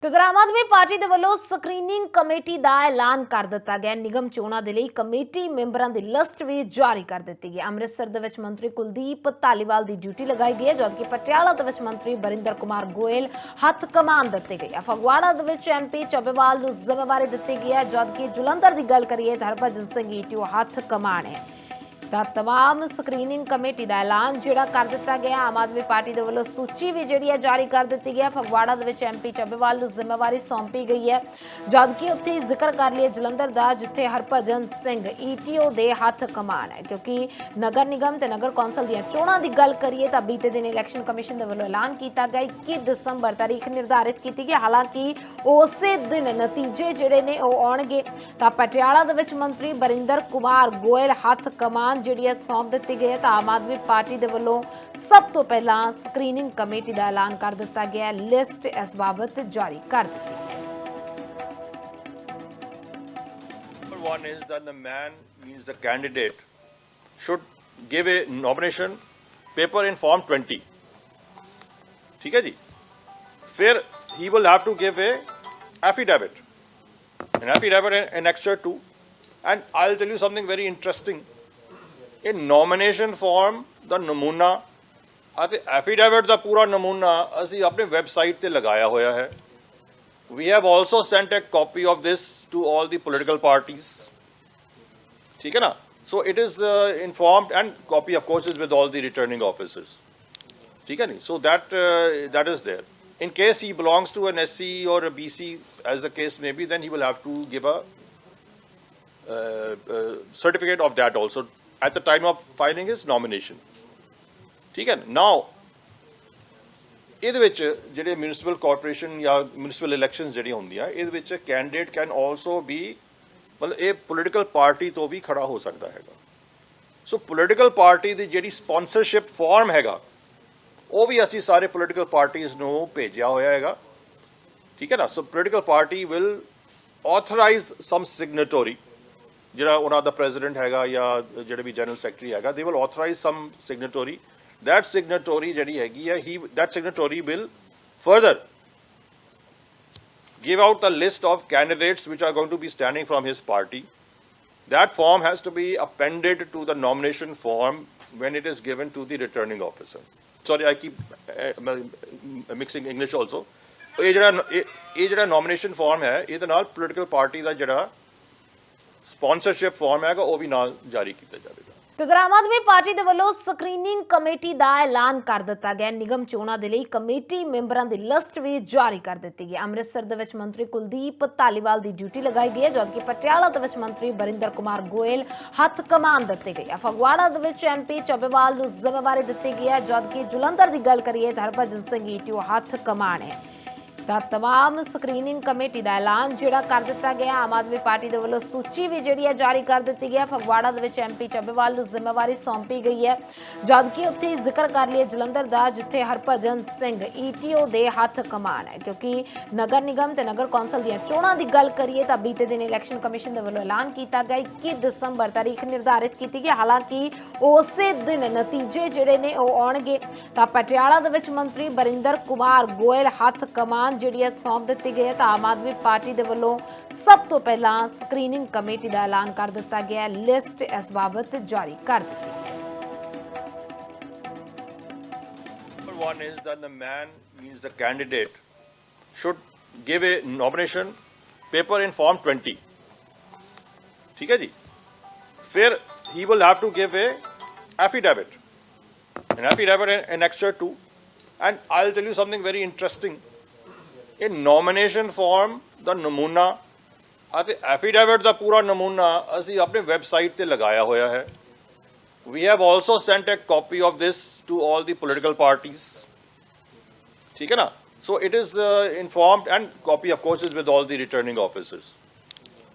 ਤੇ ਆਮ ਆਦਮੀ ਪਾਰਟੀ ਦੇ ਵੱਲੋਂ ਸਕਰੀਨਿੰਗ ਕਮੇਟੀ ਦਾ ਐਲਾਨ ਕਰ ਦਿੱਤਾ ਗਿਆ। ਨਿਗਮ ਚੋਣਾਂ ਦੇ ਲਈ ਕਮੇਟੀ ਮੈਂਬਰਾਂ ਦੀ ਲਿਸਟ ਵੀ ਜਾਰੀ ਕਰ ਦਿੱਤੀ ਗਈ। ਅੰਮ੍ਰਿਤਸਰ ਦੇ ਵਿੱਚ ਮੰਤਰੀ ਕੁਲਦੀਪ ਧਾਲੀਵਾਲ ਦੀ ਡਿਊਟੀ ਲਗਾਈ ਗਈ ਹੈ, ਜਦਕਿ ਪਟਿਆਲਾ ਦੇ ਵਿੱਚ ਮੰਤਰੀ ਬਰਿੰਦਰ ਕੁਮਾਰ ਗੋਇਲ ਹੱਥ ਕਮਾਨ ਦਿੱਤੇ ਗਏ ਹੈ। ਫਗਵਾੜਾ ਦੇ ਵਿੱਚ ਐਮਪੀ ਚੱਬੇਵਾਲ ਨੂੰ ਜ਼ਿੰਮੇਵਾਰੀ ਦਿੱਤੀ ਗਈ ਹੈ, ਜਦਕਿ ਜਲੰਧਰ ਦੀ ਗੱਲ ਕਰੀਏ ਤਾਂ ਹਰਭਜਨ ਸਿੰਘ ਈਟੀਓ ਹੱਥ ਕਮਾਨ ਹੈ। ਤਾਂ तमाम ਸਕਰੀਨਿੰਗ ਕਮੇਟੀ ਦਾ ਐਲਾਨ ਜਿਹੜਾ ਕਰ ਦਿੱਤਾ ਗਿਆ। ਆਮ ਆਦਮੀ ਪਾਰਟੀ ਦੇ ਵੱਲੋਂ ਸੂਚੀ ਵੀ ਜਿਹੜੀ ਹੈ ਜਾਰੀ ਕਰ ਦਿੱਤੀ ਗਈ ਹੈ। ਫਗਵਾੜਾ ਦੇ ਵਿੱਚ ਐਮਪੀ ਚੱਬੇਵਾਲ ਨੂੰ ਜ਼ਿੰਮੇਵਾਰੀ ਸੌਂਪੀ ਗਈ ਹੈ, ਜਦਕਿ ਉੱਥੇ ਜ਼ਿਕਰ ਕਰ ਲਈਏ ਜਲੰਧਰ ਦਾ, ਜਿੱਥੇ ਹਰਭਜਨ ਸਿੰਘ ਈਟੀਓ ਦੇ ਹੱਥ ਕਮਾਨ ਹੈ। ਕਿਉਂਕਿ ਨਗਰ ਨਿਗਮ ਤੇ ਨਗਰ ਕੌਂਸਲ ਦੀਆਂ ਚੋਣਾਂ ਦੀ ਗੱਲ ਕਰੀਏ ਤਾਂ ਬੀਤੇ ਦਿਨ ਇਲੈਕਸ਼ਨ ਕਮਿਸ਼ਨ ਦੇ ਵੱਲੋਂ ਐਲਾਨ ਕੀਤਾ ਗਿਆ 21 ਦਸੰਬਰ ਤਾਰੀਖ ਨਿਰਧਾਰਿਤ ਕੀਤੀ ਗਈ। ਹਾਲਾਂਕਿ ਉਸੇ ਦਿਨ ਨਤੀਜੇ ਜਿਹੜੇ ਨੇ ਉਹ ਆਉਣਗੇ। ਤਾਂ ਪਟਿਆਲਾ ਦੇ ਵਿੱਚ ਮੰਤਰੀ ਬਰਿੰਦਰ ਕੁਮਾਰ ਗੋਇਲ ਹੱਥ ਕਮਾਨ ਜਿਹੜੀ ਹੈ ਸੌਂਪ ਦਿੱਤੀ ਗਈ ਹੈ। ਤਾਂ ਆਮ ਆਦਮੀ ਪਾਰਟੀ ਦੇ ਵੱਲੋਂ ਸਭ ਤੋਂ ਪਹਿਲਾਂ ਸਕਰੀਨਿੰਗ ਕਮੇਟੀ ਦਾ ਐਲਾਨ ਕਰ ਦਿੱਤਾ ਗਿਆ। ਲਿਸਟ ਇਸ ਬਾਬਤ ਜਾਰੀ ਕਰ ਦਿੱਤੀ ਹੈ। One is that the man means the candidate should give a nomination paper in form 20. ठीक है जी, फिर he will have to give a affidavit, an affidavit annexure 2. And I'll tell you something very interesting. In nomination form ਦਾ ਨਮੂਨਾ ਅਤੇ affidavit ਦਾ ਪੂਰਾ ਨਮੂਨਾ ਅਸੀਂ ਆਪਣੇ website ਤੇ ਲਗਾਇਆ ਹੋਇਆ ਹੈ। We have also sent a copy of this to all the political parties. ठीक है ना? So it is informed, and copy of course is with all the returning officers. ठीक है नहीं? So that is there. In case he belongs to an SC or a BC, as the case may be, then he will have to give a certificate of that also at the time of filing his nomination. ठीक है? Now ਇਹਦੇ ਵਿੱਚ ਜਿਹੜੇ municipal corporation ਜਾਂ municipal elections ਜਿਹੜੀਆਂ ਹੁੰਦੀਆਂ, ਇਹਦੇ ਵਿੱਚ ਕੈਂਡੀਡੇਟ ਕੈਨ ਆਲਸੋ ਬੀ, ਮਤਲਬ ਇਹ ਪੋਲੀਟੀਕਲ ਪਾਰਟੀ ਤੋਂ ਵੀ ਖੜਾ ਹੋ ਸਕਦਾ ਹੈਗਾ। ਸੋ ਪੋਲੀਟੀਕਲ ਪਾਰਟੀ ਦੀ ਜਿਹੜੀ ਸਪਾਂਸਰਸ਼ਿਪ ਫਾਰਮ ਹੈਗਾ ਉਹ ਵੀ ਅਸੀਂ ਸਾਰੇ ਪੋਲੀਟੀਕਲ ਪਾਰਟੀਜ਼ ਨੂੰ ਭੇਜਿਆ ਹੋਇਆ ਹੈਗਾ। ਠੀਕ ਹੈ ਨਾ? ਸੋ political party will authorize some ਸਿਗਨੇਟਰੀ, ਜਿਹੜਾ ਉਹਨਾਂ ਦਾ ਪ੍ਰੈਜ਼ੀਡੈਂਟ ਹੈਗਾ ਜਾਂ ਜਿਹੜੇ ਵੀ ਜਨਰਲ ਸੈਕਟਰੀ ਹੈਗਾ, they will authorize some signatory. That signatory ਜਿਹੜੀ ਹੈਗੀ ਹੈ, that signatory will further give out the list of candidates which are going to be standing from his party. That form has to be appended to the nomination form when it is given to the returning officer. Sorry, I keep mixing English also. ਇਹ ਜਿਹੜਾ nomination form ਹੈ, ਇਹਦੇ ਨਾਲ political party ਦਾ ਜਿਹੜਾ sponsorship form ਹੈਗਾ ਉਹ ਵੀ ਨਾਲ ਜਾਰੀ ਕੀਤਾ ਜਾਵੇਗਾ। ਤੇ ਆਮ ਆਦਮੀ ਪਾਰਟੀ ਦੇ ਵੱਲੋਂ ਸਕਰੀਨਿੰਗ ਕਮੇਟੀ ਦਾ ਐਲਾਨ ਕਰ ਦਿੱਤਾ ਗਿਆ। ਨਿਗਮ ਚੋਣਾਂ ਦੇ ਲਈ ਕਮੇਟੀ ਮੈਂਬਰਾਂ ਦੀ ਲਿਸਟ ਵੀ ਜਾਰੀ ਕਰ ਦਿੱਤੀ ਗਈ। ਅੰਮ੍ਰਿਤਸਰ ਦੇ ਵਿੱਚ ਮੰਤਰੀ ਕੁਲਦੀਪ ਧਾਲੀਵਾਲ ਦੀ ਡਿਊਟੀ ਲਗਾਈ ਗਈ ਹੈ, ਜਦਕਿ ਪਟਿਆਲਾ ਦੇ ਵਿੱਚ ਮੰਤਰੀ ਬਰਿੰਦਰ ਕੁਮਾਰ ਗੋਇਲ ਹੱਥ ਕਮਾਨ ਦਿੱਤੇ ਗਏ ਹੈ। ਫਗਵਾੜਾ ਦੇ ਵਿੱਚ ਐਮਪੀ ਚੱਬੇਵਾਲ ਨੂੰ ਜ਼ਿੰਮੇਵਾਰੀ ਦਿੱਤੀ ਗਈ ਹੈ, ਜਦਕਿ ਜਲੰਧਰ ਦੀ ਗੱਲ ਕਰੀਏ ਤਾਂ ਹਰਭਜਨ ਸਿੰਘ ਈਟੀਓ ਹੱਥ ਕਮਾਨ ਹੈ। ਤਾਂ तमाम ਸਕਰੀਨਿੰਗ ਕਮੇਟੀ ਦਾ ਐਲਾਨ ਜਿਹੜਾ ਕਰ ਦਿੱਤਾ ਗਿਆ। ਆਮ ਆਦਮੀ ਪਾਰਟੀ ਦੇ ਵੱਲੋਂ ਸੂਚੀ ਵੀ ਜਿਹੜੀ ਹੈ ਜਾਰੀ ਕਰ ਦਿੱਤੀ ਗਈ। ਫਗਵਾੜਾ ਦੇ ਵਿੱਚ ਐਮਪੀ ਚੱਬੇਵਾਲ ਨੂੰ ਜ਼ਿੰਮੇਵਾਰੀ ਸੌਂਪੀ ਗਈ ਹੈ, ਜਦਕਿ ਉੱਥੇ ਜ਼ਿਕਰ ਕਰ ਲਈਏ ਜਲੰਧਰ ਦਾ, ਜਿੱਥੇ ਹਰਭਜਨ ਸਿੰਘ ਈਟੀਓ ਦੇ ਹੱਥ ਕਮਾਨ ਹੈ। ਕਿਉਂਕਿ ਨਗਰ ਨਿਗਮ ਤੇ ਨਗਰ ਕੌਂਸਲ ਦੀਆਂ ਚੋਣਾਂ ਦੀ ਗੱਲ ਕਰੀਏ ਤਾਂ ਬੀਤੇ ਦਿਨ ਇਲੈਕਸ਼ਨ ਕਮਿਸ਼ਨ ਦੇ ਵੱਲੋਂ ਐਲਾਨ ਕੀਤਾ ਗਿਆ 21 ਦਸੰਬਰ ਤਾਰੀਖ ਨਿਰਧਾਰਿਤ ਕੀਤੀ ਗਈ। ਹਾਲਾਂਕਿ ਉਸੇ ਦਿਨ ਨਤੀਜੇ ਜਿਹੜੇ ਨੇ ਉਹ ਆਉਣਗੇ। ਤਾਂ ਪਟਿਆਲਾ ਦੇ ਵਿੱਚ ਮੰਤਰੀ ਬਰਿੰਦਰ ਕੁਮਾਰ ਗੋਇਲ ਹੱਥ ਕਮਾਨ ਜਿਹੜੀ ਹੈ ਸੌਂਪ ਦਿੱਤੀ ਗਈ ਹੈ। ਤਾਂ ਆਮ ਆਦਮੀ ਪਾਰਟੀ ਦੇ ਵੱਲੋਂ ਸਭ ਤੋਂ ਪਹਿਲਾਂ ਸਕਰੀਨਿੰਗ ਕਮੇਟੀ ਦਾ ਐਲਾਨ ਕਰ ਦਿੱਤਾ ਗਿਆ। ਲਿਸਟ ਇਸ ਬਾਬਤ ਜਾਰੀ ਕਰ ਦਿੱਤੀ ਹੈ। One is that the man means the candidate should give a nomination paper in form 20. ठीक है जी, फिर he will have to give a affidavit, an affidavit annexure 2. And I'll tell you something very interesting. In nomination form ਦਾ ਨਮੂਨਾ ਅਤੇ affidavit ਦਾ ਪੂਰਾ ਨਮੂਨਾ ਅਸੀਂ ਆਪਣੇ website ਤੇ ਲਗਾਇਆ ਹੋਇਆ ਹੈ। We have also sent a copy of this to all the political parties. ठीक है ना? So it is informed, and copy of course is with all the returning officers.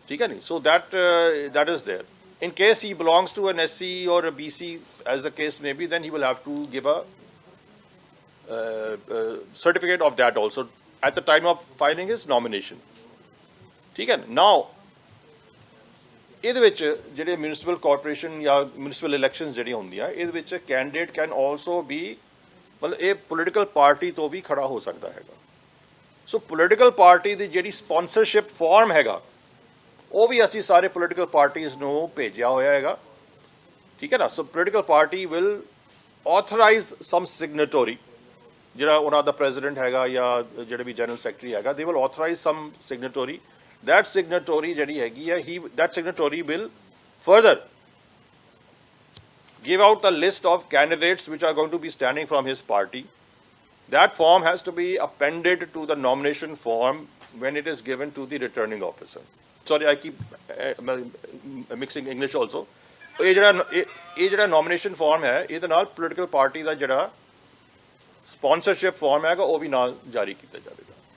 ठीक है नहीं? So that is there. In case he belongs to an SC or a BC, as the case may be, then he will have to give a certificate of that also at the time of filing his nomination. ठीक है? Now ਇਹਦੇ ਵਿੱਚ ਜਿਹੜੇ municipal corporation ਜਾਂ municipal elections ਜਿਹੜੀਆਂ ਹੁੰਦੀਆਂ, ਇਹਦੇ ਵਿੱਚ ਕੈਂਡੀਡੇਟ ਕੈਨ ਆਲਸੋ ਬੀ, ਮਤਲਬ ਇਹ ਪੋਲੀਟੀਕਲ ਪਾਰਟੀ ਤੋਂ ਵੀ ਖੜਾ ਹੋ ਸਕਦਾ ਹੈਗਾ। ਸੋ ਪੋਲੀਟੀਕਲ ਪਾਰਟੀ ਦੀ ਜਿਹੜੀ ਸਪਾਂਸਰਸ਼ਿਪ ਫਾਰਮ ਹੈਗਾ ਉਹ ਵੀ ਅਸੀਂ ਸਾਰੇ ਪੋਲੀਟੀਕਲ ਪਾਰਟੀਆਂ ਨੂੰ ਭੇਜਿਆ ਹੋਇਆ ਹੈਗਾ, ਠੀਕ ਹੈ ਨਾ। ਸੋ political party will authorize some ਸਿਗਨੇਟਰੀ, ਜਿਹੜਾ ਉਹਨਾਂ ਦਾ ਪ੍ਰੈਜ਼ੀਡੈਂਟ ਹੈਗਾ ਜਾਂ ਜਿਹੜੇ ਵੀ ਜਨਰਲ ਸੈਕਟਰੀ ਹੈਗਾ, they will authorize some signatory. that signatory ਜਿਹੜੀ ਹੈਗੀ ਹੈ that signatory will further give out the list of candidates which are going to be standing from his party. That form has to be appended to the nomination form when it is given to the returning officer. Sorry, I keep mixing English also. ਇਹ ਜਿਹੜਾ nomination form ਹੈ ਇਹਦੇ ਨਾਲ political party ਦਾ ਜਿਹੜਾ sponsorship form ਹੈਗਾ ਉਹ ਵੀ ਨਾਲ ਜਾਰੀ ਕੀਤਾ ਜਾਵੇ।